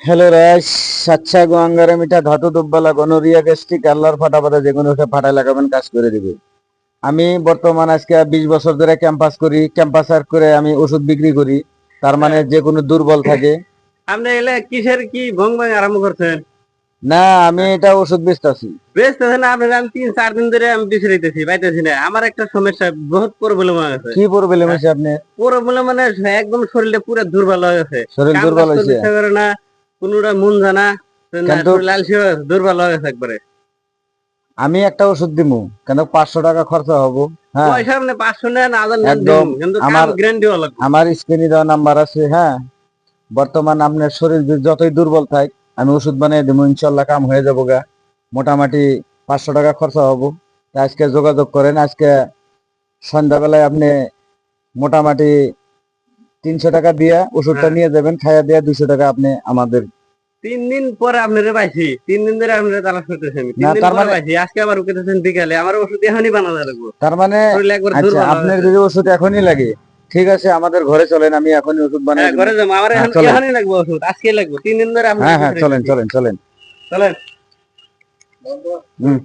Hello রাশ, সাচ্চা গোয়াঙ্গারে মিঠা ধাতু দুব্বালা gonorrhoea gastric আল্লাহর ফাটাফাটা যে কোনো একটা ফাটায় লাগাবেন কাজ করে দিবে। আমি বর্তমান আজকে 20 বছর ধরে ক্যাম্পাস করি, ক্যাম্পাসার করে আমি ওষুধ বিক্রি করি। তার মানে যে কোনো দুর্বল থাকে আপনি এলে কিসের কি ভং ভাং আরম্ভ করছেন? না, আমি এটা ওষুধ বেচতাছি। বেচতেছেন আপনার, আমি 3-4 দিন ধরে আমি বিছড়াইতেছি পাইতেছি না। আমার একটা সমস্যা, বহুত প্রবলেম হয়ে গেছে। কি প্রবলেম হয়েছে আপনার? প্রবলেম মানে একদম শরীরটা পুরো দুর্বল হয়ে গেছে। শরীর কাম কাজ দুর্বল করতে হয়েছে? ইচ্ছা করে না, কোনোটা মন জানা না, কিন্তু শরীর আলসি হয়ে গেছে, দুর্বল হয়ে গেছে একবারে। আমি একটা ওষুধ দিমু, কেন 500 টাকা খরচা হবো। হ্যাঁ, পয়সা আপনি 500 নেন, 1000 নেন, একদম। দিমু, কিন্তু কাম আমার গ্যারান্টি হওয়া লাগবে। আমার স্ক্রিনে দেওয়া নাম্বার আছে। হ্যাঁ, বর্তমান আপনার শরীর যতই দুর্বল থাক, আমি ওষুধ বানিয়ে দেবো, ইনশাল্লাহ কাম হয়ে যাবো গা। মোটামুটি 500 টাকা খরচা হবো। তা আজকে যোগাযোগ করেন। আজকে সন্ধ্যাবেলায় আপনি মোটামুটি 300 টাকা দিয়া ওষুধটা হ্যাঁ, নিয়ে যাবেন, খাইয়া দিয়া 200 টাকা আপনি আমাদের। 3 দিন পরে আপনারে পাইছি, 3 দিন ধরে আপনারে তালাশ করতেছি আমি, তিন না, দিন তার পরে মানে পাইছি। আজকে আবার উঠতেছেন বিকালে, আমার ওষুধ এখনই বানাতে লাগবো। তার মানে শরীর একবার আচ্ছা, দুর্বল হয়ে আপনার গেছে। যদি ওষুধ এখনই লাগে, ঠিক আছে, আমাদের ঘরে চলেন, আমি এখনই ওষুধ হ্যাঁ, বানিয়ে দিব। ঘরে যাবো, আমার হ্যাঁ এখন চলেন। এখনই লাগবে ওষুধ, আজকেই লাগবে। 3 দিন ধরে আপনার হ্যাঁ হ্যাঁ, চলেন বিছানাইতেছি। চলেন চলেন। চলেন। হুম।